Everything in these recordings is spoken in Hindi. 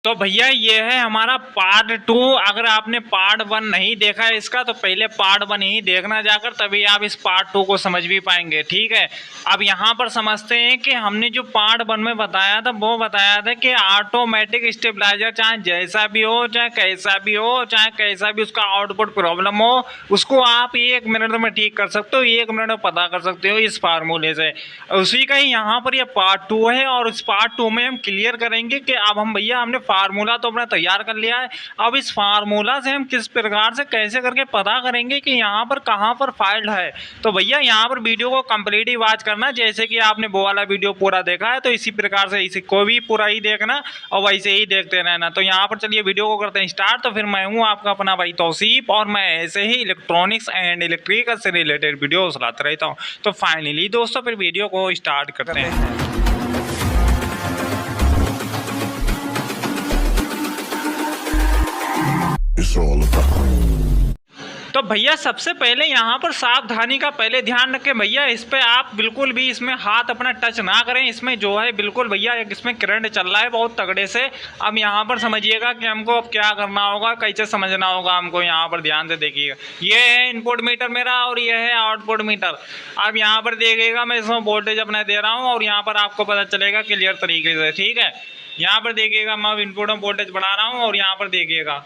तो भैया ये है हमारा पार्ट 2। अगर आपने पार्ट 1 नहीं देखा है इसका तो पहले पार्ट 1 ही देखना जाकर, तभी आप इस पार्ट 2 को समझ भी पाएंगे। ठीक है, अब यहाँ पर समझते हैं कि हमने जो पार्ट 1 में बताया था वो बताया था कि ऑटोमेटिक स्टेबलाइजर चाहे जैसा भी हो, चाहे कैसा भी हो, चाहे कैसा भी उसका आउटपुट प्रॉब्लम हो, उसको आप 1 मिनट में ठीक कर सकते हो, 1 मिनट में पता कर सकते हो इस फार्मूले से। उसी का ही यहाँ पर यह पार्ट 2 है और इस पार्ट 2 में हम क्लियर करेंगे कि अब हम भैया हमने फार्मूला तो अपना तैयार कर लिया है, अब इस फार्मूला से हम किस प्रकार से कैसे करके पता करेंगे कि यहाँ पर कहाँ पर फाइल्ड है। तो भैया यहाँ पर वीडियो को कंप्लीट ही वॉच करना, जैसे कि आपने वो वाला वीडियो पूरा देखा है तो इसी प्रकार से इसी को भी पूरा ही देखना और वैसे ही देखते रहना। तो यहाँ पर चलिए वीडियो को करते हैं स्टार्ट। तो फिर मैं हूँ आपका अपना भाई तौसीफ और मैं ऐसे ही इलेक्ट्रॉनिक्स एंड इलेक्ट्रिकल से रिलेटेड वीडियो लाता रहता हूँ। तो फाइनली दोस्तों फिर वीडियो को स्टार्ट करते हैं। तो भैया सबसे पहले यहाँ पर सावधानी का पहले ध्यान रखें भैया, इस पे आप बिल्कुल भी इसमें हाथ अपना टच ना करें। इसमें जो है बिल्कुल भैया इसमें करंट चल रहा है बहुत तगड़े से। अब यहाँ पर समझिएगा कि हमको अब क्या करना होगा, कैसे समझना होगा हमको। यहाँ पर ध्यान से देखिएगा, ये है इनपुट मीटर मेरा और ये है आउटपुट मीटर। अब यहाँ पर देखिएगा मैं इसमें वोल्टेज अपना दे रहा हूँ और यहाँ पर आपको पता चलेगा क्लियर तरीके से। ठीक है, यहाँ पर देखिएगा मैं इनपुट में वोल्टेज बढ़ा रहा हूँ और यहाँ पर देखिएगा,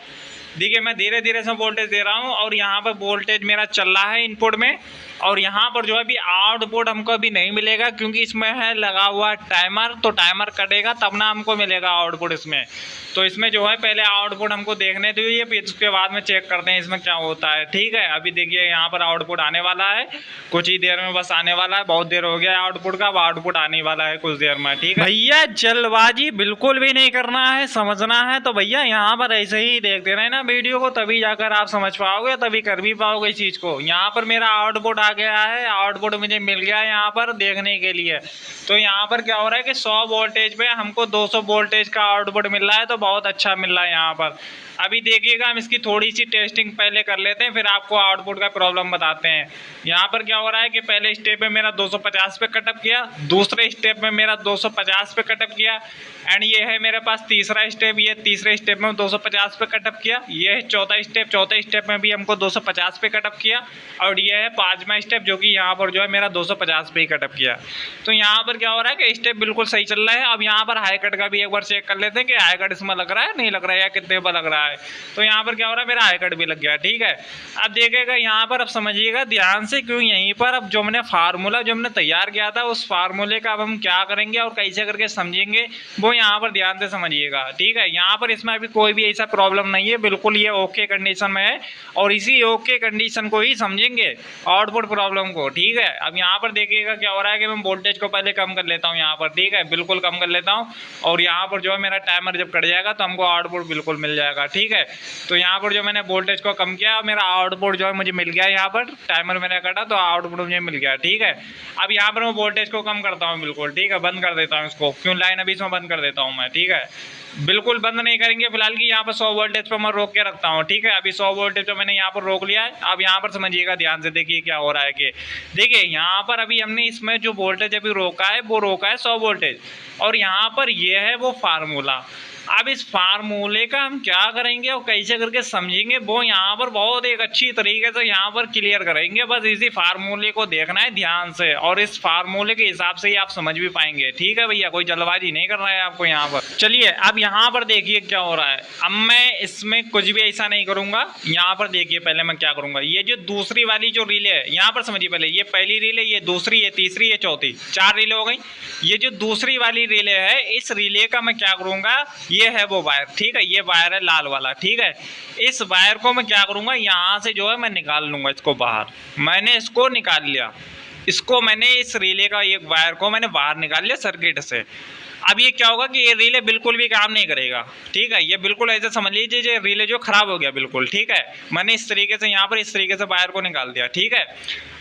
देखिए मैं धीरे धीरे से वोल्टेज दे रहा हूँ और यहाँ पर वोल्टेज मेरा चल रहा है इनपुट में। और यहाँ पर जो है अभी आउटपुट हमको अभी नहीं मिलेगा क्योंकि इसमें है लगा हुआ टाइमर, तो टाइमर कटेगा तब ना हमको मिलेगा आउटपुट इसमें। तो इसमें जो है पहले आउटपुट हमको देखने दीजिए, फिर उसके बाद में चेक करते हैं इसमें क्या होता है। ठीक है, अभी देखिए यहाँ पर आउटपुट आने वाला है कुछ ही देर में, बस आने वाला है, बहुत देर हो गया आउटपुट का, अब आउटपुट आने वाला है कुछ देर में। ठीक है भैया, जल्दबाजी बिल्कुल भी नहीं करना है, समझना है। तो भैया यहाँ पर ऐसे ही देखते रहे ना वीडियो को, तभी जाकर आप समझ पाओगे, तभी कर भी पाओगे इस चीज़ को। यहाँ पर मेरा आउटपुट आ गया है, आउटपुट मुझे मिल गया है यहाँ पर देखने के लिए। तो यहाँ पर क्या हो रहा है कि 100 वोल्टेज पे हमको 200 वोल्टेज का आउटपुट मिल रहा है, तो बहुत अच्छा मिल रहा है यहाँ पर। अभी देखिएगा हम इसकी थोड़ी सी टेस्टिंग पहले कर लेते हैं, फिर आपको आउटपुट का प्रॉब्लम बताते हैं। यहाँ पर क्या हो रहा है कि पहले स्टेप में मेरा 250 पे कटअप किया, दूसरे स्टेप में मेरा 250 पे कटअप किया, एंड ये है मेरे पास तीसरा स्टेप, ये तीसरे स्टेप में 250 पे कटअप किया, ये है चौथा स्टेप, चौथे स्टेप में भी हमको 250 पे कटअप किया, और ये है पाँचवा स्टेप जो कि यहाँ पर जो है मेरा 250 पे ही कटअप किया। तो यहाँ पर क्या हो रहा है कि स्टेप बिल्कुल सही चल रहा है। अब यहाँ पर हाई कट का भी एक बार चेक कर लेते हैं कि हाई कट इसमें लग रहा है नहीं लग रहा है या कितने पर लग रहा है। तो यहाँ पर क्या हो रहा है, मेरा हाई कट भी लग गया। ठीक है, अब देखिएगा यहाँ पर, अब समझिएगा ध्यान से क्यों यहीं पर अब जो मैंने फार्मूला जो हमने तैयार किया था उस फार्मूले का अब हम क्या करेंगे और कैसे करके समझेंगे वो यहाँ पर ध्यान से समझिएगा। ठीक है, यहाँ पर इसमें अभी कोई भी ऐसा प्रॉब्लम नहीं है, बिल्कुल ये ओके कंडीशन में है और इसी ओके कंडीशन को ही समझेंगे आउटपुट प्रॉब्लम को। ठीक है, अब यहाँ पर देखिएगा क्या हो रहा है कि मैं वोल्टेज को पहले कम कर लेता हूँ यहाँ पर। ठीक है, बिल्कुल कम कर लेता हूँ और यहाँ पर जो है मेरा टाइमर जब कट जाएगा तो हमको आउटपुट बिल्कुल मिल जाएगा। ठीक है, तो यहाँ पर जो मैंने वोल्टेज को कम किया मेरा आउटपुट जो है मुझे मिल गया, यहाँ पर टाइमर मैंने कटा तो आउटपुट मुझे मिल गया। ठीक है, अब यहाँ पर मैं वोल्टेज को कम करता हूँ बिल्कुल। ठीक है, बंद कर देता हूँ इसको, क्यों लाइन अभी इसमें बंद कर देता हूँ मैं। ठीक है, बिल्कुल बंद नहीं करेंगे फिलहाल की, यहाँ पर 100 वोल्टेज पर मैं रोक के रखता हूँ। ठीक है, अभी 100 वोल्टेज पर मैंने यहाँ पर रोक लिया है। अब यहाँ पर समझिएगा ध्यान से, देखिए क्या हो रहा है कि देखिए यहाँ पर अभी हमने इसमें जो वोल्टेज अभी रोका है वो रोका है 100 वोल्टेज, और यहाँ पर ये है वो फार्मूला। अब इस फार्मूले का हम क्या करेंगे और कैसे करके समझेंगे वो यहाँ पर बहुत एक अच्छी तरीके से यहाँ पर क्लियर करेंगे। बस इसी फार्मूले को देखना है ध्यान से और इस फार्मूले के हिसाब से ही आप समझ भी पाएंगे। ठीक है भैया, कोई जल्दबाजी नहीं करना है आपको यहाँ पर। चलिए अब यहाँ पर देखिए क्या हो रहा है। अब मैं इसमें कुछ भी ऐसा नहीं करूँगा। यहाँ पर देखिए पहले मैं क्या करूँगा, ये जो दूसरी वाली जो रिले है यहाँ पर समझिए, पहले ये पहली रिले, ये दूसरी, ये तीसरी, ये चौथी, 4 रिले हो गई। ये जो दूसरी वाली रिले है इस रिले का मैं क्या करूँगा, ये है वो वायर। ठीक है, ये वायर है लाल वाला। ठीक है, इस वायर को मैं क्या करूंगा, यहाँ से जो है मैं निकाल लूंगा इसको बाहर। मैंने इसको निकाल लिया, इसको मैंने इस रिले का एक वायर को मैंने बाहर निकाल लिया सर्किट से। अब ये क्या होगा कि ये रिले बिल्कुल भी काम नहीं करेगा। ठीक है, ये बिल्कुल ऐसे समझ लीजिए ये रिले जो खराब हो गया बिल्कुल। ठीक है, मैंने इस तरीके से यहाँ पर इस तरीके से वायर को निकाल दिया। ठीक है,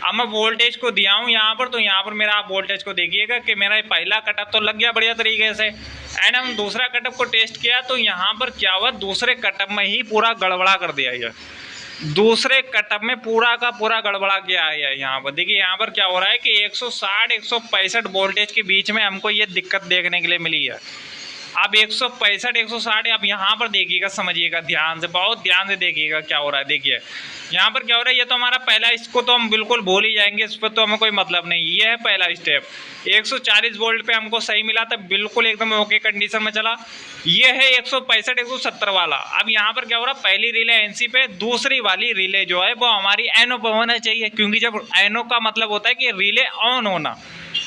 अब मैं वोल्टेज को दिया हूँ यहाँ पर, तो यहाँ पर मेरा आप वोल्टेज को देखिएगा कि मेरा पहला कटअप तो लग गया बढ़िया तरीके से, एंड हम दूसरा कटअप को टेस्ट किया तो यहाँ पर क्या हुआ, दूसरे कटअप में ही पूरा गड़बड़ा कर दिया ये। दूसरे कटअप में पूरा का पूरा गड़बड़ा गया है। यहाँ पर देखिए, यहाँ पर क्या हो रहा है कि 160 165 वोल्टेज के बीच में हमको ये दिक्कत देखने के लिए मिली है। अब 165 160 अब यहाँ पर देखिएगा, समझिएगा ध्यान से, बहुत ध्यान से देखिएगा क्या हो रहा है। देखिए यहाँ पर क्या हो रहा है, ये तो हमारा पहला, इसको तो हम बिल्कुल भूल ही जाएंगे, इस पर तो हमें कोई मतलब नहीं। ये है पहला स्टेप, 140 वोल्ट पे हमको सही मिला था, बिल्कुल एकदम ओके कंडीशन में चला। ये है 165 170 वाला। अब यहाँ पर क्या हो रहा है, पहली रिले एनसी पे, दूसरी वाली रिले जो है वो हमारी एनओ पे होना चाहिए, क्योंकि जब एनओ का मतलब होता है कि रिले ऑन होना,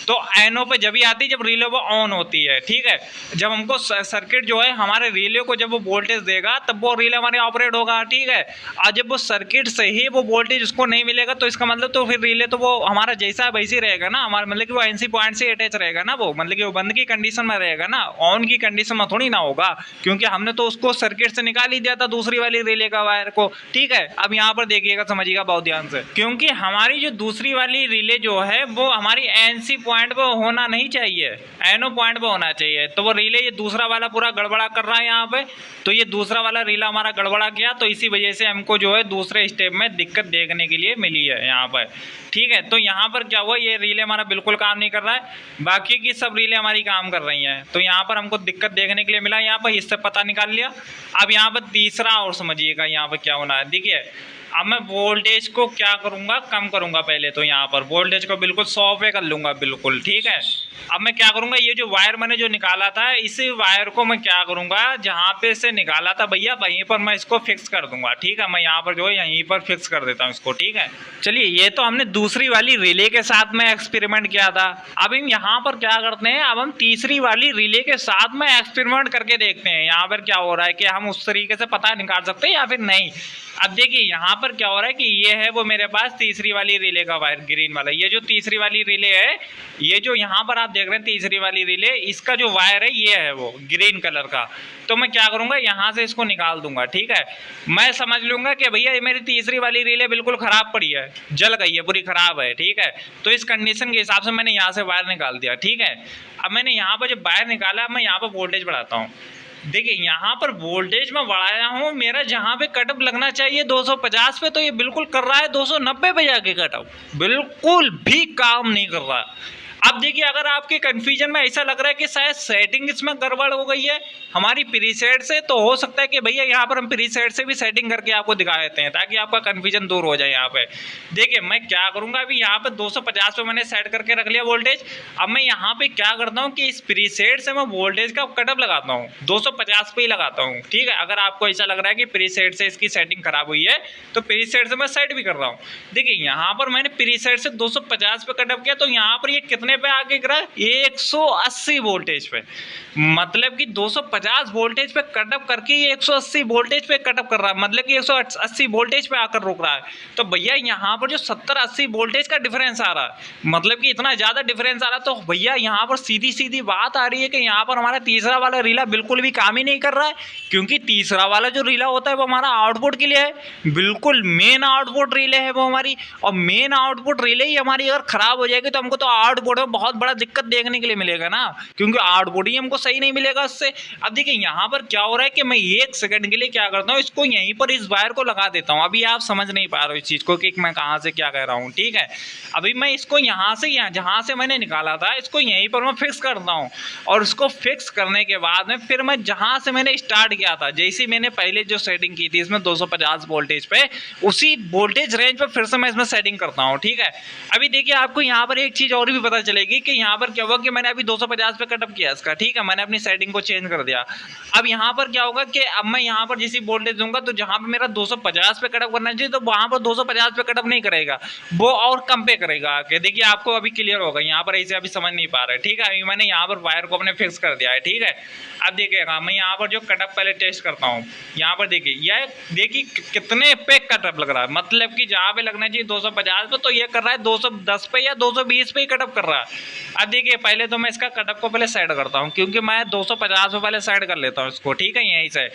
तो एनओ पे जब ही आती है जब रिले वो ऑन होती है। ठीक है, जब हमको सर्किट जो है हमारे रिले को जब वो वोल्टेज देगा तब वो रिले हमारे ऑपरेट होगा। ठीक है, और जब वो सर्किट से ही वो वोल्टेज उसको नहीं मिलेगा तो इसका मतलब तो फिर रिले तो वो हमारा जैसा वैसे ही रहेगा ना, हमारा मतलब कि वो एनसी पॉइंट से अटैच रहेगा ना, वो मतलब कि वो बंद की कंडीशन में रहेगा ना, ऑन की कंडीशन में थोड़ी ना होगा, क्योंकि हमने तो उसको सर्किट से निकाल ही दिया था दूसरी वाली रिले का वायर को। ठीक है, अब यहाँ पर देखिएगा, समझिएगा बहुत ध्यान से, क्योंकि हमारी जो दूसरी वाली रिले जो है वो हमारी एनसी पॉइंट पे होना नहीं चाहिए, एनओ पॉइंट पे होना चाहिए। तो वो रिले ये दूसरा वाला पूरा गड़बड़ा कर रहा है यहाँ पे, तो ये दूसरा वाला रिला हमारा गड़बड़ा गया, तो इसी वजह से हमको जो है दूसरे स्टेप में दिक्कत देखने के लिए मिली है यहाँ पर। ठीक है, तो यहाँ पर क्या हुआ, ये रिले हमारा बिल्कुल काम नहीं कर रहा है, बाकी की सब रिले हमारी काम कर रही हैं, तो यहाँ पर हमको दिक्कत देखने के लिए मिला। यहाँ पर इससे पता निकाल लिया। अब यहाँ पर तीसरा और समझिएगा यहाँ पर क्या होना है। देखिए अब मैं वोल्टेज को क्या करूँगा, कम करूँगा पहले, तो यहाँ पर वोल्टेज को बिल्कुल 100 पे कर लूँगा बिल्कुल। ठीक है, अब मैं क्या करूँगा, ये जो वायर मैंने जो निकाला था, इसी वायर को मैं क्या करूँगा, जहाँ पे से निकाला था भैया वहीं पर मैं इसको फिक्स कर दूँगा। ठीक है, मैं यहाँ पर जो है यहीं पर फिक्स कर देता हूँ इसको। ठीक है, चलिए ये तो हमने दूसरी वाली रिले के साथ में एक्सपेरिमेंट किया था। अब हम यहाँ पर क्या करते हैं, अब हम तीसरी वाली रिले के साथ में एक्सपेरिमेंट करके देखते हैं यहाँ पर क्या हो रहा है, कि हम उस तरीके से पता निकाल सकते हैं या फिर नहीं। अब देखिए यहाँ पर क्या हो रहा है कि ये है वो मेरे पास तीसरी वाली रिले का वायर, ग्रीन वाला, ये जो तीसरी वाली रिले है, ये जो यहाँ पर आप देख रहे हैं तीसरी वाली रिले, इसका जो वायर है ये है वो ग्रीन कलर का। तो मैं क्या करूँगा, यहाँ से इसको निकाल दूंगा। ठीक है, मैं समझ लूँगा कि भैया ये मेरी तीसरी वाली रिले बिल्कुल ख़राब पड़ी है, जल गई है, पूरी ख़राब है। ठीक है, तो इस कंडीशन के हिसाब से मैंने यहाँ से वायर निकाल दिया। ठीक है, अब मैंने यहाँ पर जब वायर निकाला, मैं यहाँ पर वोल्टेज बढ़ाता हूँ। देखिए यहाँ पर वोल्टेज में बढ़ाया हूँ, मेरा जहाँ पे कटअप लगना चाहिए 250 पे, तो ये बिल्कुल कर रहा है 290 पे जाके कटअप, बिल्कुल भी काम नहीं कर रहा। अब देखिए अगर आपके कन्फ्यूजन में ऐसा लग रहा है कि शायद सेटिंग इसमें गड़बड़ हो गई है हमारी प्रीसेट से, तो हो सकता है कि भैया यहाँ पर हम प्रीसेट से भी सेटिंग करके आपको दिखा देते हैं, ताकि आपका कन्फ्यूजन दूर हो जाए। यहाँ पे देखिए मैं क्या करूँगा, अभी यहाँ पे 250 पे मैंने सेट करके रख लिया वोल्टेज। अब मैं यहाँ पे क्या करता हूँ कि इस प्रीसेट से मैं वोल्टेज का कटअप लगाता हूँ, 250 पे ही लगाता हूँ। ठीक है, अगर आपको ऐसा लग रहा है कि प्रीसेट से इसकी सेटिंग खराब हुई है, तो प्रीसेट से मैं सेट भी कर रहा हूँ। देखिए यहाँ पर मैंने प्रीसेट से 250 पे कटअप किया, तो यहाँ पर ये कितने पे आगे गिरा, 180 वोल्टेज पे, मतलब कि 250 वोल्टेज पे कटअप करके ये 180 वोल्टेज पे कटअप कर रहा है, मतलब कि 180 वोल्टेज पे आकर रुक रहा है। तो भैया यहाँ पर जो 70-80 वोल्टेज का डिफरेंस आ रहा है, मतलब कि इतना ज़्यादा डिफरेंस आ रहा है, तो भैया यहाँ पर सीधी सीधी बात आ रही है कि यहाँ पर हमारा तीसरा वाला रीला बिल्कुल भी काम ही नहीं कर रहा है, क्योंकि तीसरा वाला जो रीला होता है वो हमारा आउटपुट के लिए है, बिल्कुल मेन आउटपुट रिले है वो हमारी, और मेन आउटपुट रिले ही हमारी अगर खराब हो जाएगी तो हमको तो आउटपुट में बहुत बड़ा दिक्कत देखने के लिए मिलेगा ना, क्योंकि आउटपुट ही हमको सही नहीं मिलेगा उससे। अब देखिए यहाँ पर क्या हो रहा है कि मैं 1 सेकंड के लिए क्या करता हूँ, इसको यहीं पर इस वायर को लगा देता हूँ। अभी आप समझ नहीं पा रहे हो इस चीज़ को कि मैं कहाँ से क्या कह रहा हूँ। ठीक है, अभी मैं इसको यहाँ से जहाँ से मैंने निकाला था इसको यहीं पर मैं फिक्स करता हूँ, और इसको फिक्स करने के बाद में फिर मैं जहाँ से मैंने स्टार्ट किया था, जैसे मैंने पहले जो सेटिंग की थी इसमें 250 वोल्टेज पे, उसी वोल्टेज रेंज पे फिर से मैं इसमें सेटिंग करता हूँ। ठीक है, अभी देखिए आपको यहाँ पर एक चीज़ और भी पता चलेगी कि यहाँ पर क्या हुआ कि मैंने अभी 250 पे कटअप किया इसका। ठीक है, मैंने अपनी सेटिंग को चेंज कर दिया। अब यहाँ पर क्या होगा कि अब मैं यहाँ पर जैसी वोल्टेज दूंगा, तो जहाँ पे मेरा 250 पे कटअप करना चाहिए, तो वहाँ पर 250 पे कटअप नहीं करेगा, वो और कम पे करेगा आके। देखिए आपको अभी क्लियर होगा, यहाँ पर ऐसे अभी समझ नहीं पा रहे। ठीक है, अभी मैंने यहाँ पर वायर को अपने फिक्स कर दिया है। ठीक है, अब देखिएगा मैं यहाँ पर जो कटअप पहले टेस्ट करता हूँ, यहाँ पर देखिए यह देखिए कितने पे कटअप लग रहा है, मतलब कि जहाँ पे लगना चाहिए 250 पे, तो ये कर रहा है 210 पे या 220 पे ही कटअप कर रहा है। अब देखिए पहले तो मैं इसका कटअप को पहले सेट करता हूँ, क्योंकि मैं 250 पे पहले सेट कर लेता हूँ इसको। ठीक है, यहीं से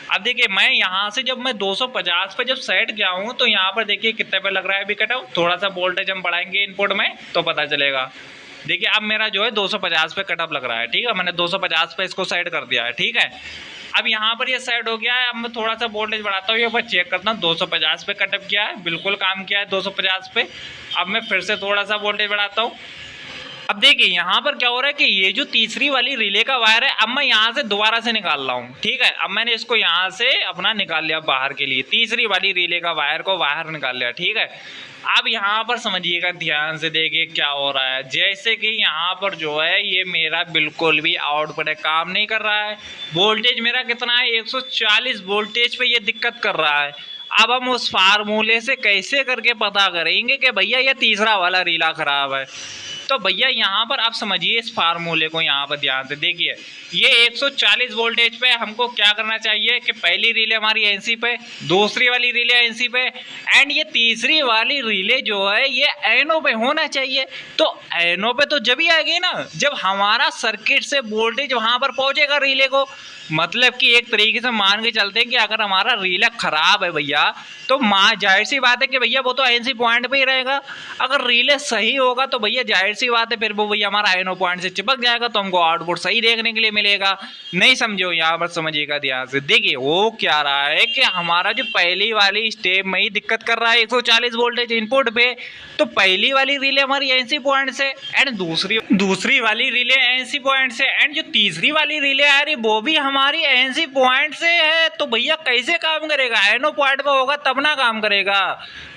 अब देखिए मैं यहाँ से जब मैं 250 पे जब सेट किया हूँ, तो यहाँ पर देखिए कितने पे लग रहा है अभी कटअप। थोड़ा सा वोल्टेज हम बढ़ाएंगे इनपुट में तो पता चलेगा। देखिए अब मेरा जो है 250 पे कटअप लग रहा है। ठीक है, मैंने 250 पे इसको सेट कर दिया है। ठीक है, अब यहाँ पर ये सेट हो गया है। अब मैं थोड़ा सा वोल्टेज बढ़ाता हूँ, ये पर चेक करता हूँ 250 पे कटअप किया है, बिल्कुल काम किया है 250 पे। अब मैं फिर से थोड़ा सा वोल्टेज बढ़ाता हूँ, अब देखिए यहाँ पर क्या हो रहा है कि ये जो तीसरी वाली रिले का वायर है, अब मैं यहाँ से दोबारा से निकाल रहा हूँ। ठीक है, अब मैंने इसको यहाँ से अपना निकाल लिया बाहर के लिए, तीसरी वाली रिले का वायर को बाहर निकाल लिया। ठीक है, अब यहाँ पर समझिएगा, ध्यान से देखिए क्या हो रहा है। जैसे कि यहाँ पर जो है ये मेरा बिल्कुल भी आउटपुट काम नहीं कर रहा है। वोल्टेज मेरा कितना है, 140 वोल्टेज पे ये दिक्कत कर रहा है। अब हम उस फार्मूले से कैसे करके पता करेंगे कि भैया ये तीसरा वाला रीला ख़राब है। तो भैया यहाँ पर आप समझिए इस फार्मूले को, यहाँ पर ध्यान से देखिए। ये 140 वोल्टेज पे हमको क्या करना चाहिए कि पहली रिले हमारी एनसी पे, दूसरी वाली रिले एनसी पे, एंड ये तीसरी वाली रिले जो है ये एनओ पे होना चाहिए। तो एनओ पे तो जब ही आएगी ना जब हमारा सर्किट से वोल्टेज वहाँ पर पहुँचेगा रिले को। मतलब कि एक तरीके से मान के चलते हैं कि अगर हमारा रिले खराब है भैया, तो जाहिर सी बात है कि भैया वो तो एनसी पॉइंट पे ही रहेगा। अगर रिले सही होगा तो भैया जाहिर सी बात है फिर वो भैया हमारा एनओ पॉइंट से चिपक जाएगा, तो हमको आउटपुट सही देखने के लिए मिलेगा। नहीं समझो, यहाँ पर समझिएगा ध्यान से। देखिए वो क्या रहा है कि हमारा जो पहली वाली स्टेप में ही दिक्कत कर रहा है 140 वोल्टेज इनपुट पे, तो पहली वाली रिले हमारी एनसी पॉइंट से एंड दूसरी वाली रिले एनसी पॉइंट से, एंड जो तीसरी वाली रिले आ रही वो भी हमारी एनसी पॉइंट से है। तो भैया कैसे काम करेगा, एनओ पॉइंट पे होगा तब ना काम करेगा।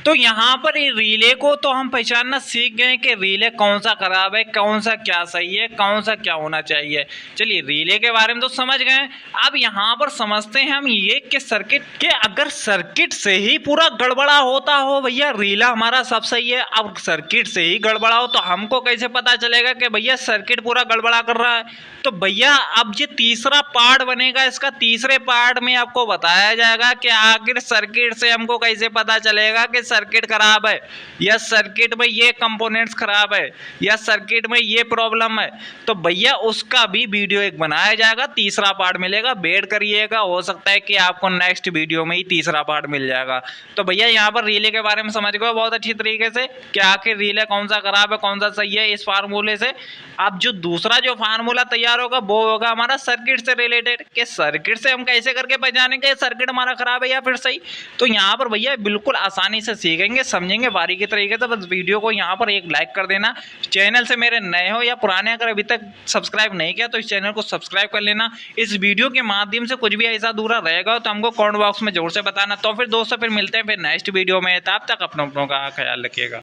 तो यहाँ पर रिले को तो हम पहचानना सीख गए कि रिले कौन सा खराब है, कौन सा क्या सही है, कौन सा क्या होना चाहिए। चलिए रिले के बारे में तो समझ गए, अब यहाँ पर समझते हैं हम ये कि सर्किट के अगर सर्किट से ही पूरा गड़बड़ा होता हो भैया, रिला हमारा सब सही है, अब सर्किट से ही गड़बड़ा हो तो हमको कैसे पता चलेगा कि भैया सर्किट पूरा गड़बड़ा कर रहा है। तो भैया अब ये तीसरा पार्ट बनेगा, इसका तीसरे पार्ट में आपको बताया जाएगा कि आखिर सर्किट से हमको कैसे पता चलेगा कि सर्किट खराब है, या सर्किट में ये कंपोनेंट्स खराब है, या सर्किट में ये प्रॉब्लम है। तो भैया उसका भी वीडियो एक बनाया जाएगा, तीसरा पार्ट मिलेगा, वेट करिएगा, हो सकता है कि आपको नेक्स्ट वीडियो में ही तीसरा पार्ट मिल जाएगा। तो भैया यहाँ पर रिले के बारे में समझ गए बहुत अच्छी तरीके से कि आखिर रिले कौन सा खराब है कौन सा सही है इस फार्मूले से। अब जो दूसरा जो फार्मूला तैयार होगा वो होगा हमारा सर्किट से रिलेटेड, कि सर्किट से हम कैसे करके पहचानेंगे सर्किट हमारा खराब है या फिर सही। तो यहाँ पर भैया बिल्कुल आसानी से सीखेंगे, समझेंगे बारीकी तरीके से। बस वीडियो को यहाँ पर एक लाइक कर देना, चैनल से मेरे नए हो या पुराने अगर अभी तक सब्सक्राइब नहीं किया तो इस चैनल को सब्सक्राइब कर लेना। इस वीडियो के माध्यम से कुछ भी ऐसा अधूरा रहेगा तो हमको कमेंट बॉक्स में जरूर से बताना। तो फिर दोस्तों फिर मिलते हैं फिर नेक्स्ट वीडियो में, तब तक अपनों का ख्याल रखिएगा।